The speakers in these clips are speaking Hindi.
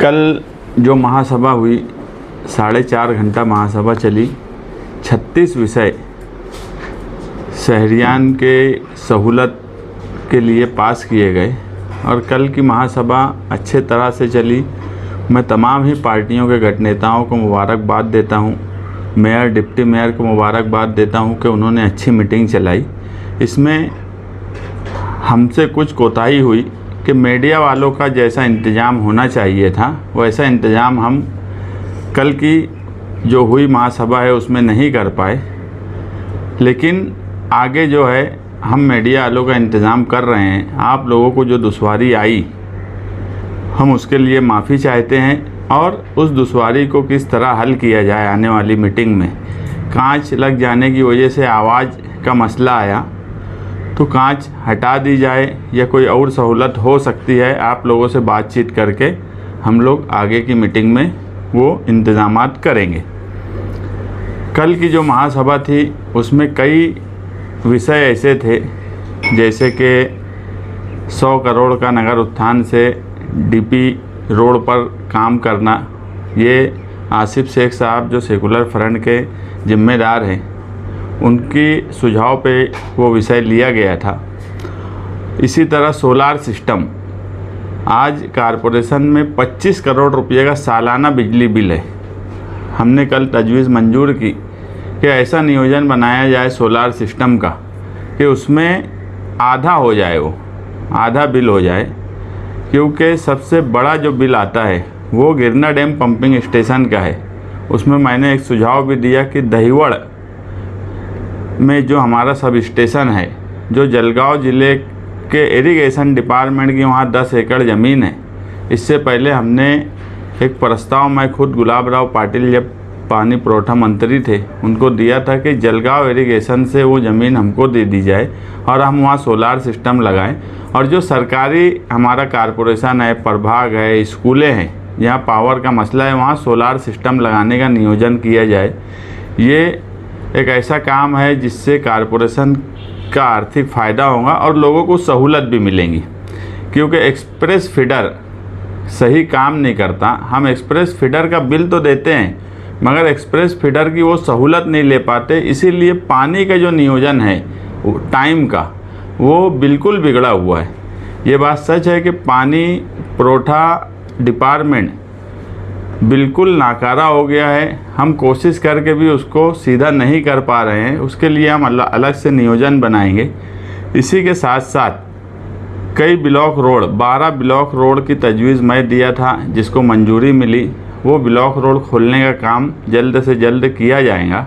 कल जो महासभा हुई 4.5 घंटा महासभा चली। 36 विषय शहरियान के सहूलत के लिए पास किए गए और कल की महासभा अच्छे तरह से चली। मैं तमाम ही पार्टियों के गठनेताओं को मुबारकबाद देता हूं, मेयर डिप्टी मेयर को मुबारकबाद देता हूं कि उन्होंने अच्छी मीटिंग चलाई। इसमें हमसे कुछ कोताही हुई कि मीडिया वालों का जैसा इंतज़ाम होना चाहिए था वैसा इंतज़ाम हम कल की जो हुई महासभा है उसमें नहीं कर पाए, लेकिन आगे जो है हम मीडिया वालों का इंतज़ाम कर रहे हैं। आप लोगों को जो दुश्वारी आई हम उसके लिए माफ़ी चाहते हैं और उस दुश्वारी को किस तरह हल किया जाए आने वाली मीटिंग में। कांच लग जाने की वजह से आवाज़ का मसला आया तो कांच हटा दी जाए या कोई और सहूलत हो सकती है। आप लोगों से बातचीत करके हम लोग आगे की मीटिंग में वो इंतज़ामात करेंगे। कल की जो महासभा थी उसमें कई विषय ऐसे थे जैसे कि 100 करोड़ का नगर उत्थान से डीपी रोड पर काम करना। ये आसिफ शेख साहब जो सेकुलर फ्रंट के जिम्मेदार हैं उनकी सुझाव पे वो विषय लिया गया था। इसी तरह सोलार सिस्टम, आज कारपोरेशन में 25 करोड़ रुपये का सालाना बिजली बिल है। हमने कल तजवीज़ मंजूर की कि ऐसा नियोजन बनाया जाए सोलार सिस्टम का कि उसमें आधा हो जाए, वो आधा बिल हो जाए, क्योंकि सबसे बड़ा जो बिल आता है वो गिरना डैम पंपिंग स्टेशन का है। उसमें मैंने एक सुझाव भी दिया कि दहिवड़ में जो हमारा सब स्टेशन है, जो जलगांव ज़िले के इरिगेशन डिपार्टमेंट की वहाँ 10 एकड़ ज़मीन है। इससे पहले हमने एक प्रस्ताव, मैं खुद गुलाब राव पाटिल जब पानी पुरवठा मंत्री थे उनको दिया था कि जलगांव इरिगेशन से वो ज़मीन हमको दे दी जाए और हम वहाँ सोलार सिस्टम लगाएं। और जो सरकारी हमारा कारपोरेशन है, प्रभाग है, स्कूलें हैं, जहाँ पावर का मसला है वहाँ सोलार सिस्टम लगाने का नियोजन किया जाए। ये एक ऐसा काम है जिससे कारपोरेशन का आर्थिक फ़ायदा होगा और लोगों को सहूलत भी मिलेंगी, क्योंकि एक्सप्रेस फीडर सही काम नहीं करता। हम एक्सप्रेस फीडर का बिल तो देते हैं मगर एक्सप्रेस फीडर की वो सहूलत नहीं ले पाते। इसीलिए पानी का जो नियोजन है टाइम का वो बिल्कुल बिगड़ा हुआ है। ये बात सच है कि पानी पुरवठा डिपार्टमेंट बिल्कुल नाकारा हो गया है। हम कोशिश करके भी उसको सीधा नहीं कर पा रहे हैं, उसके लिए हम अलग से नियोजन बनाएंगे। इसी के साथ साथ कई ब्लॉक रोड, 12 ब्लॉक रोड की तजवीज़ मैं दिया था जिसको मंजूरी मिली। वो ब्लॉक रोड खोलने का काम जल्द से जल्द किया जाएगा।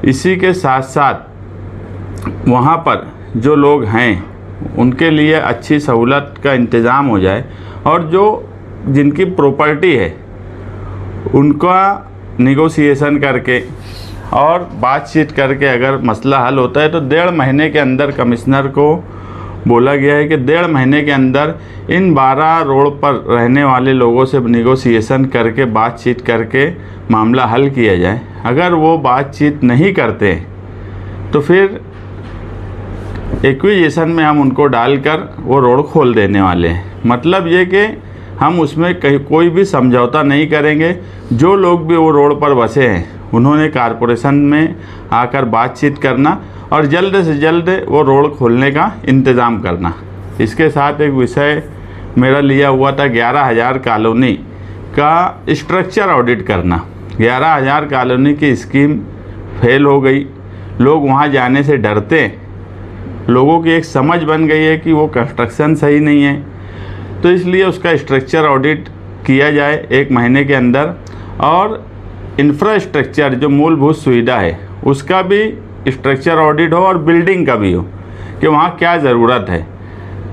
इसी के साथ साथ वहाँ पर जो लोग हैं उनके लिए अच्छी सहूलत का इंतज़ाम हो जाए और जो जिनकी प्रॉपर्टी है उनका निगोशिएशन करके और बातचीत करके अगर मसला हल होता है तो 1.5 महीने के अंदर, कमिश्नर को बोला गया है कि 1.5 महीने के अंदर इन 12 रोड पर रहने वाले लोगों से निगोशिएशन करके बातचीत करके मामला हल किया जाए। अगर वो बातचीत नहीं करते तो फिर एक्विजिशन में हम उनको डालकर वो रोड खोल देने वाले हैं। मतलब ये कि हम उसमें कहीं कोई भी समझौता नहीं करेंगे। जो लोग भी वो रोड पर बसे हैं उन्होंने कारपोरेशन में आकर बातचीत करना और जल्द से जल्द वो रोड खोलने का इंतज़ाम करना। इसके साथ एक विषय मेरा लिया हुआ था 11,000 कॉलोनी का स्ट्रक्चर ऑडिट करना। 11,000 कॉलोनी की स्कीम फेल हो गई, लोग वहाँ जाने से डरते हैं। लोगों की एक समझ बन गई है कि वो कंस्ट्रक्शन सही नहीं है, तो इसलिए उसका स्ट्रक्चर ऑडिट किया जाए 1 महीने के अंदर। और इंफ्रास्ट्रक्चर जो मूलभूत सुविधा है उसका भी स्ट्रक्चर ऑडिट हो और बिल्डिंग का भी हो कि वहाँ क्या ज़रूरत है।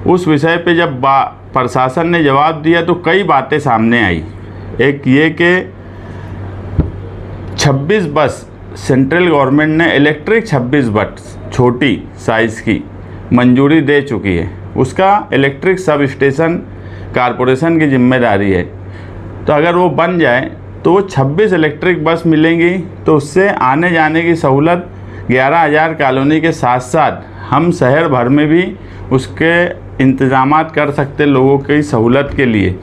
उस विषय पे जब प्रशासन ने जवाब दिया तो कई बातें सामने आई। एक ये कि 26 बस सेंट्रल गवर्नमेंट ने इलेक्ट्रिक 26 बस छोटी साइज़ की मंजूरी दे चुकी है। उसका इलेक्ट्रिक सब स्टेशन कारपोरेशन की जिम्मेदारी है। तो अगर वो बन जाए तो वो 26 इलेक्ट्रिक बस मिलेंगी, तो उससे आने जाने की सहूलत 11,000 कॉलोनी के साथ साथ हम शहर भर में भी उसके इंतज़ामात कर सकते लोगों की सहूलत के लिए।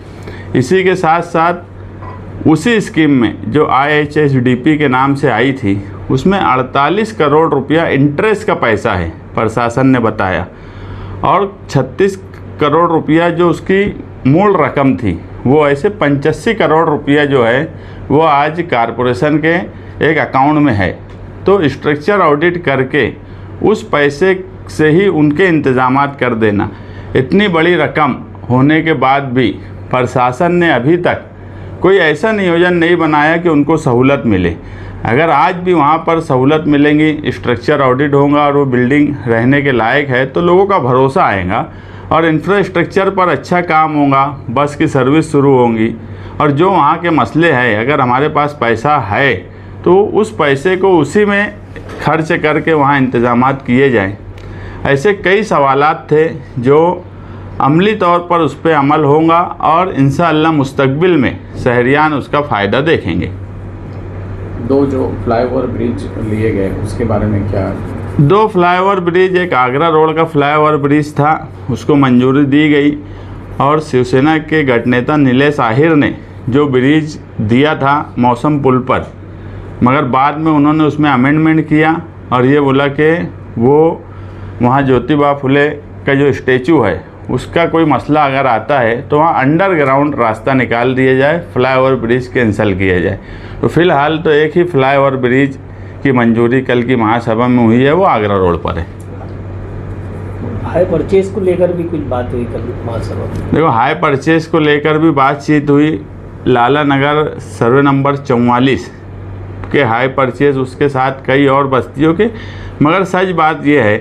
इसी के साथ साथ उसी स्कीम में जो IHSDP के नाम से आई थी, उसमें 48 करोड़ रुपया इंटरेस्ट का पैसा है, प्रशासन ने बताया, और 36 करोड़ रुपया जो उसकी मूल रकम थी, वो ऐसे 85 करोड़ रुपया जो है वो आज कारपोरेशन के एक अकाउंट में है। तो स्ट्रक्चर ऑडिट करके उस पैसे से ही उनके इंतज़ामात कर देना। इतनी बड़ी रकम होने के बाद भी प्रशासन ने अभी तक कोई ऐसा नियोजन नहीं बनाया कि उनको सहूलत मिले। अगर आज भी वहाँ पर सहूलत मिलेंगी, स्ट्रक्चर ऑडिट होगा और वो बिल्डिंग रहने के लायक है, तो लोगों का भरोसा आएगा और इंफ्रास्ट्रक्चर पर अच्छा काम होगा, बस की सर्विस शुरू होंगी। और जो वहाँ के मसले हैं, अगर हमारे पास पैसा है तो उस पैसे को उसी में खर्च करके वहाँ इंतज़ामात किए जाएं। ऐसे कई सवालात थे जो अमली तौर पर उस पर अमल होगा और इंशाअल्लाह मुस्तकबिल में शहरियान उसका फ़ायदा देखेंगे। 2 जो फ्लाईओवर ब्रिज लिए गए उसके बारे में क्या? 2 फ्लाईओवर ब्रिज, एक आगरा रोड का फ्लाईओवर ब्रिज था, उसको मंजूरी दी गई और शिवसेना के गठनेता नीलेश आहिर ने जो ब्रिज दिया था मौसम पुल पर, मगर बाद में उन्होंने उसमें अमेंडमेंट किया और ये बोला कि वो वहाँ ज्योतिबा फुले का जो स्टैचू है उसका कोई मसला अगर आता है तो वहाँ अंडरग्राउंड रास्ता निकाल दिया जाए, फ्लाईओवर ब्रिज कैंसिल किया जाए। तो फिलहाल तो एक ही फ्लाईओवर ब्रिज की मंजूरी कल की महासभा में हुई है, वो आगरा रोड पर है। हाई परचेज को लेकर भी कुछ बात हुई कल महासभा में? देखो, हाई परचेज को लेकर भी बातचीत हुई। लाला नगर सर्वे नंबर 44 के हाई परचेज, उसके साथ कई और बस्तियों के, मगर सच बात यह है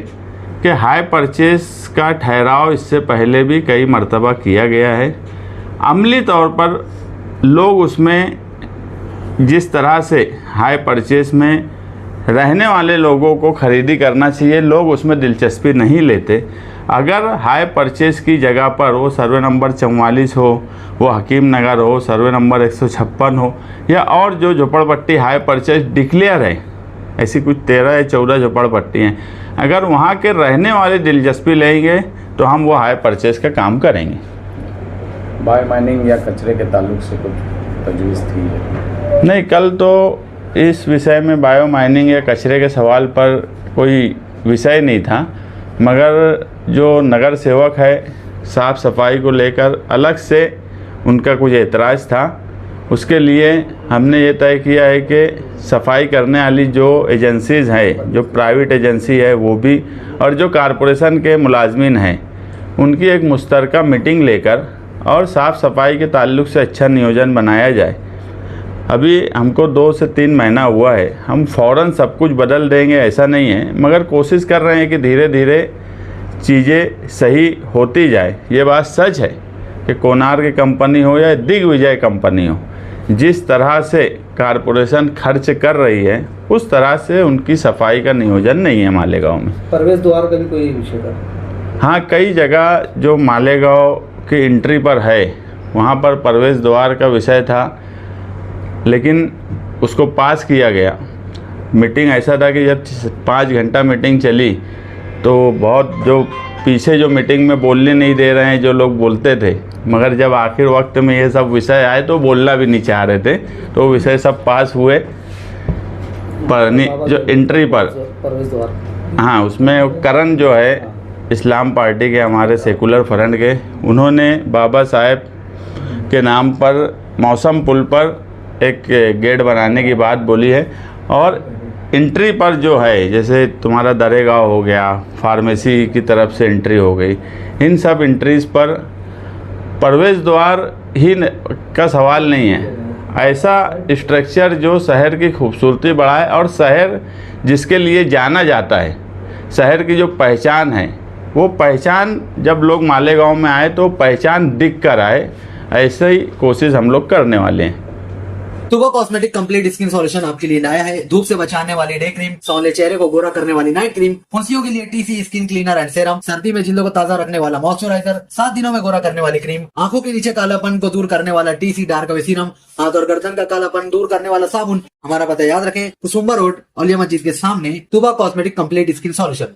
कि हाई परचेज का ठहराव इससे पहले भी कई मर्तबा किया गया है। अमली तौर पर लोग उसमें जिस तरह से हाई परचेज में रहने वाले लोगों को ख़रीदी करना चाहिए, लोग उसमें दिलचस्पी नहीं लेते। अगर हाई परचेज की जगह पर वो सर्वे नंबर 44 हो, वो हकीम नगर हो, सर्वे नंबर 156 हो, या और जो झोपड़पट्टी हाई परचेज डिक्लेयर है, ऐसी कुछ 13 या 14 झोपड़पट्टी हैं, अगर वहाँ के रहने वाले दिलचस्पी लेंगे तो हम वो हाई परचेज का काम करेंगे। बायो माइनिंग या कचरे के ताल्लुक से कुछ तजवीज़ थी? नहीं, कल तो इस विषय में बायो माइनिंग या कचरे के सवाल पर कोई विषय नहीं था, मगर जो नगर सेवक है, साफ़ सफाई को लेकर अलग से उनका कुछ एतराज़ था। उसके लिए हमने ये तय किया है कि सफाई करने वाली जो एजेंसीज़ हैं, जो प्राइवेट एजेंसी है वो भी, और जो कारपोरेशन के मुलाजमीन हैं, उनकी एक मुश्तरका मीटिंग लेकर और साफ़ सफाई के ताल्लुक से अच्छा नियोजन बनाया जाए। अभी हमको 2 से 3 महीना हुआ है, हम फ़ौरन सब कुछ बदल देंगे ऐसा नहीं है, मगर कोशिश कर रहे हैं कि धीरे धीरे चीज़ें सही होती जाए। ये बात सच है कि कोणार्क कंपनी हो या दिग्विजय कंपनी हो, जिस तरह से कारपोरेशन खर्च कर रही है उस तरह से उनकी सफाई का नियोजन नहीं है मालेगांव में। प्रवेश द्वार का भी कोई विषय था? हाँ, कई जगह जो मालेगांव की एंट्री पर है वहाँ पर प्रवेश द्वार का विषय था, लेकिन उसको पास किया गया। मीटिंग ऐसा था कि जब 5 घंटा मीटिंग चली तो बहुत जो पीछे जो मीटिंग में बोलने नहीं दे रहे हैं जो लोग बोलते थे, मगर जब आखिर वक्त में ये सब विषय आए तो बोलना भी नहीं चाह रहे थे, तो विषय सब पास हुए। जो एंट्री पर प्रवेश द्वार, हाँ, उसमें करण जो है इस्लाम पार्टी के, हमारे सेकुलर फ्रंट के, उन्होंने बाबा साहेब के नाम पर मौसम पुल पर एक गेट बनाने की बात बोली है। और एंट्री पर जो है, जैसे तुम्हारा दरेगांव हो गया, फार्मेसी की तरफ से एंट्री हो गई, इन सब एंट्रीज़ पर प्रवेश द्वार ही का सवाल नहीं है। ऐसा स्ट्रक्चर जो शहर की खूबसूरती बढ़ाए और शहर जिसके लिए जाना जाता है, शहर की जो पहचान है, वो पहचान जब लोग मालेगांव में आए तो पहचान दिख कर आए, ऐसे ही कोशिश हम लोग करने वाले हैं। तुबा कॉस्मेटिक कंप्लीट स्किन सॉल्यूशन आपके लिए लाया है धूप से बचाने वाली डे क्रीम, सौंदर्य चेहरे को गोरा करने वाली नाइट क्रीम, फुंसियों के लिए TC skin cleaner and serum, सर्दी में जिल्दों को ताजा रखने वाला मॉइस्चराइजर, 7 दिनों में गोरा करने वाली क्रीम, आंखों के नीचे कालापन को दूर करने वाला टीसी डार्क वे सीरम, हाथ और गर्दन का कालापन दूर करने वाला साबुन। हमारा पता याद रखें, कुसुम्बा रोड, औलिया मस्जिद के सामने, तुबा कॉस्मेटिक कंप्लीट स्किन सॉल्यूशन।